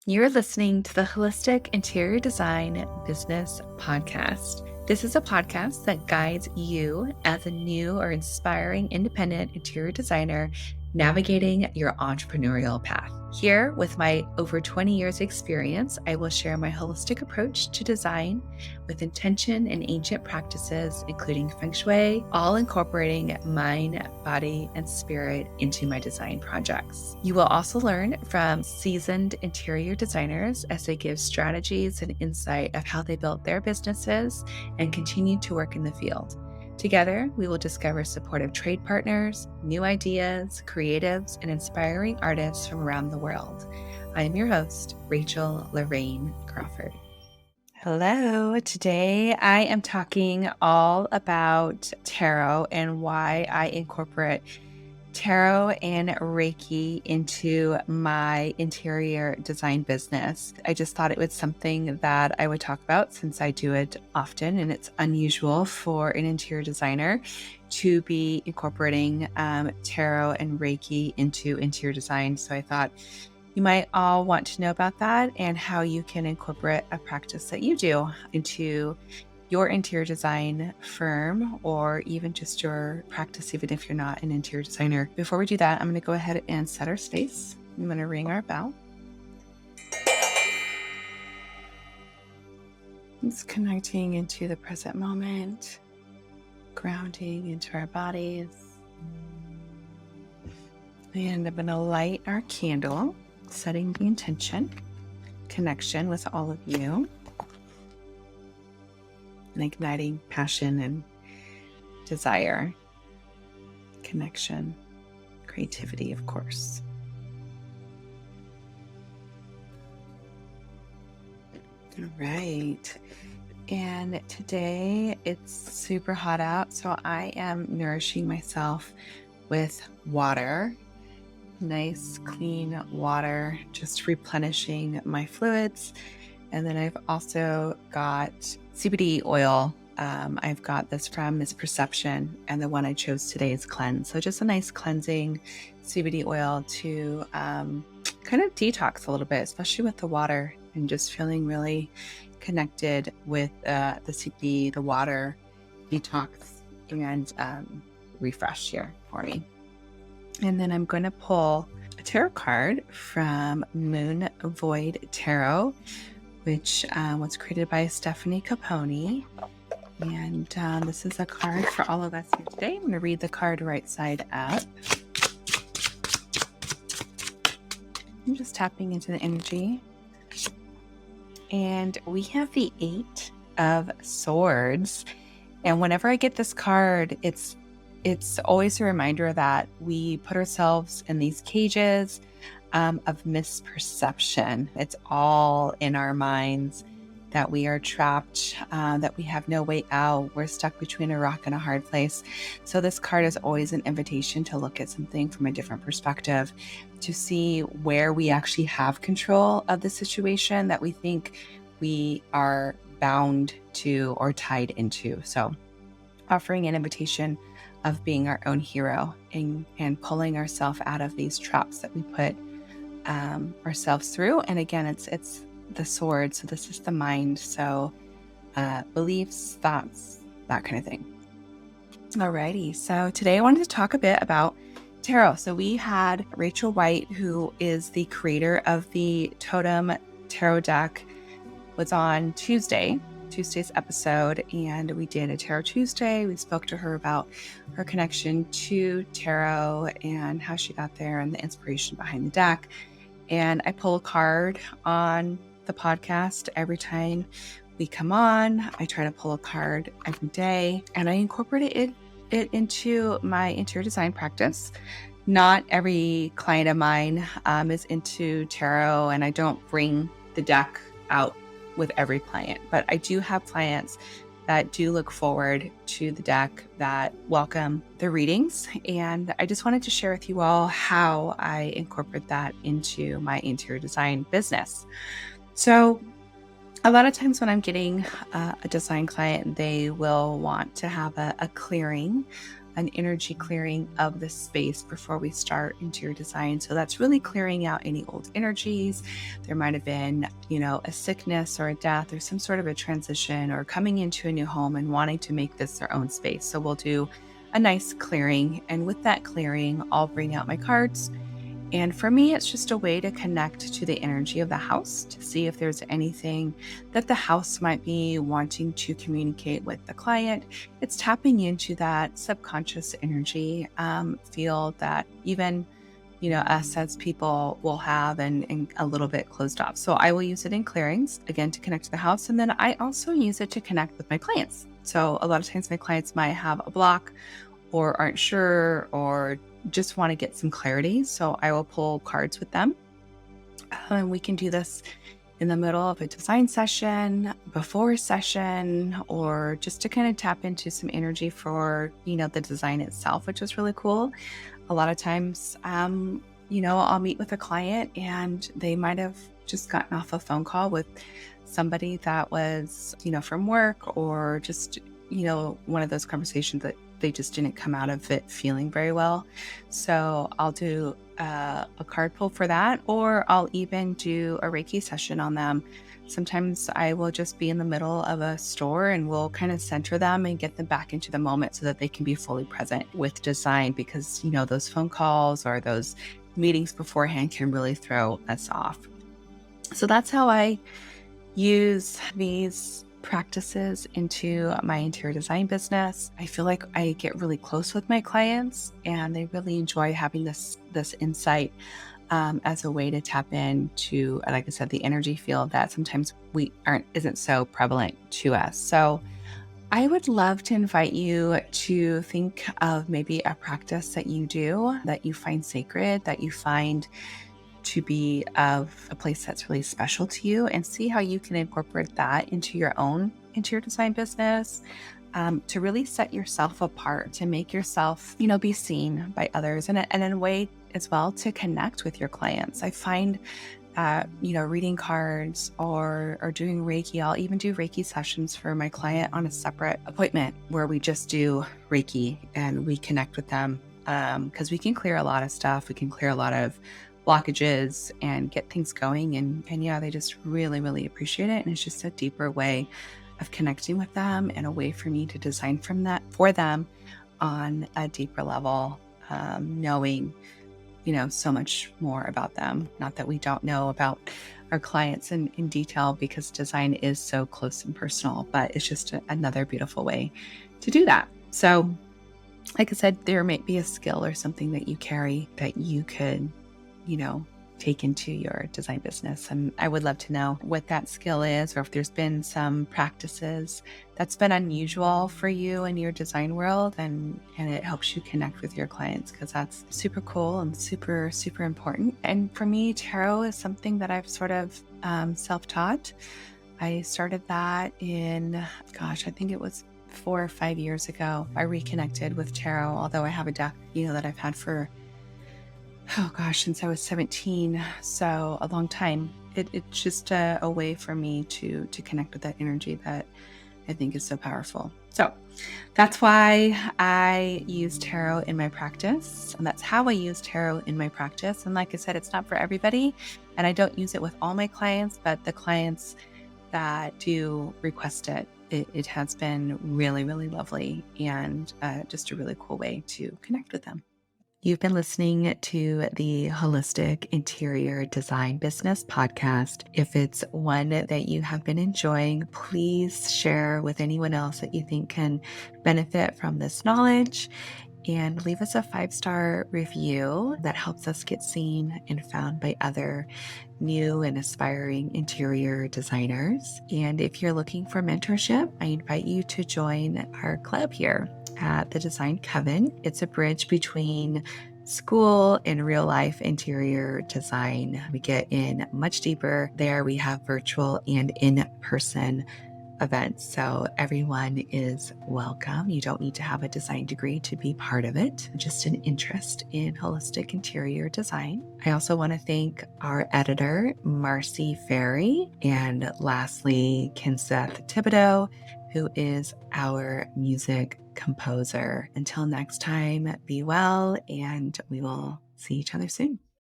You're listening to the Holistic Interior Design Business Podcast. This is a podcast that guides you as a new or inspiring independent interior designer navigating your entrepreneurial path. Here, with my over 20 years experience, I will share my holistic approach to design with intention and ancient practices, including Feng Shui, all incorporating mind, body, and spirit into my design projects. You will also learn from seasoned interior designers as they give strategies and insight of how they built their businesses and continue to work in the field. Together, we will discover supportive trade partners, new ideas, creatives, and inspiring artists from around the world. I am your host, Rachel Larraine Crawford. Hello. Today I am talking all about tarot and why I incorporate tarot and Reiki into my interior design business. I just thought it was something that I would talk about since I do it often, and it's unusual for an interior designer to be incorporating tarot and Reiki into interior design. So I thought you might all want to know about that and how you can incorporate a practice that you do into your interior design firm or even just your practice, even if you're not an interior designer. Before we do that, I'm going to go ahead and set our space. I'm going to ring our bell. Just connecting into the present moment, grounding into our bodies. And I'm going to light our candle, setting the intention, connection with all of you, and igniting passion and desire, connection, creativity, of course. All right. And today it's super hot out, so I am nourishing myself with water. Nice, clean water, just replenishing my fluids. And then I've also got CBD oil. I've got this from Miss Perception, and the one I chose today is Cleanse. So just a nice cleansing CBD oil to kind of detox a little bit, especially with the water, and just feeling really connected with the CBD, the water detox, and refresh here for me. And then I'm going to pull a tarot card from Moon Void Tarot, which was created by Stephanie Capone. And this is a card for all of us here today. I'm going to read the card right side up. I'm just tapping into the energy. And we have the 8 of Swords. And whenever I get this card, it's always a reminder that we put ourselves in these cages of misperception. It's all in our minds, that we are trapped, that we have no way out. We're stuck between a rock and a hard place. So this card is always an invitation to look at something from a different perspective, to see where we actually have control of the situation that we think we are bound to or tied into. So offering an invitation of being our own hero and pulling ourselves out of these traps that we put ourselves through. And again, it's the sword. So this is the mind. So beliefs, thoughts, that kind of thing. Alrighty. So today I wanted to talk a bit about tarot. So we had Rachel White, who is the creator of the Totem Tarot deck, was on Tuesday's episode, and we did a Tarot Tuesday. We spoke to her about her connection to tarot and how she got there and the inspiration behind the deck. And I pull a card on the podcast every time we come on. I try to pull a card every day, and I incorporate it into my interior design practice. Not every client of mine is into tarot, and I don't bring the deck out with every client, but I do have clients that do look forward to the deck, that welcome the readings. And I just wanted to share with you all how I incorporate that into my interior design business. So a lot of times when I'm getting a design client, they will want to have a clearing an energy clearing of the space before we start interior design. So that's really clearing out any old energies. There might have been, a sickness or a death or some sort of a transition, or coming into a new home and wanting to make this their own space. So we'll do a nice clearing. And with that clearing, I'll bring out my cards. And for me, it's just a way to connect to the energy of the house to see if there's anything that the house might be wanting to communicate with the client. It's tapping into that subconscious energy field that even, us as people will have and a little bit closed off. So I will use it in clearings, again, to connect to the house. And then I also use it to connect with my clients. So a lot of times my clients might have a block or aren't sure or just want to get some clarity. So I will pull cards with them. And we can do this in the middle of a design session, before a session, or just to kind of tap into some energy for, the design itself, which is really cool. A lot of times, I'll meet with a client and they might have just gotten off a phone call with somebody that was, from work, or just, one of those conversations that they just didn't come out of it feeling very well. So I'll do a card pull for that, or I'll even do a Reiki session on them. Sometimes I will just be in the middle of a store and we'll kind of center them and get them back into the moment so that they can be fully present with design, because, those phone calls or those meetings beforehand can really throw us off. So that's how I use these practices into my interior design business. I feel like I get really close with my clients and they really enjoy having this insight as a way to tap into, like I said, the energy field that sometimes isn't so prevalent to us. So I would love to invite you to think of maybe a practice that you do, that you find sacred, that you find to be of a place that's really special to you, and see how you can incorporate that into your own interior design business, to really set yourself apart, to make yourself, be seen by others, and in a way as well to connect with your clients. I find that, reading cards or doing Reiki, I'll even do Reiki sessions for my client on a separate appointment where we just do Reiki and we connect with them, because we can clear a lot of stuff. We can clear a lot of blockages and get things going. And yeah, they just really, really appreciate it. And it's just a deeper way of connecting with them and a way for me to design for them on a deeper level, knowing, so much more about them. Not that we don't know about our clients in detail, because design is so close and personal, but it's just another beautiful way to do that. So like I said, there might be a skill or something that you carry that you could, take into your design business. And I would love to know what that skill is, or if there's been some practices that's been unusual for you in your design world, and it helps you connect with your clients, because that's super cool and super, super important. And for me, tarot is something that I've sort of self-taught. I started that in, I think it was 4 or 5 years ago. I reconnected with tarot, although I have a deck, that I've had for since I was 17. So a long time. It's just a way for me to connect with that energy that I think is so powerful. So that's why I use tarot in my practice. And that's how I use tarot in my practice. And like I said, it's not for everybody. And I don't use it with all my clients, but the clients that do request it has been really, really lovely, and just a really cool way to connect with them. You've been listening to the Holistic Interior Design Business Podcast. If it's one that you have been enjoying, please share with anyone else that you think can benefit from this knowledge, and leave us a 5-star review. That helps us get seen and found by other new and aspiring interior designers. And if you're looking for mentorship, I invite you to join our club here at the Design Coven. It's a bridge between school and real life interior design. We get in much deeper there. We have virtual and in-person events, so everyone is welcome. You don't need to have a design degree to be part of it, just an interest in holistic interior design. I also want to thank our editor, Marcy Ferry, and lastly, Kinseth Thibodeau, who is our music composer. Until next time, be well, and we will see each other soon.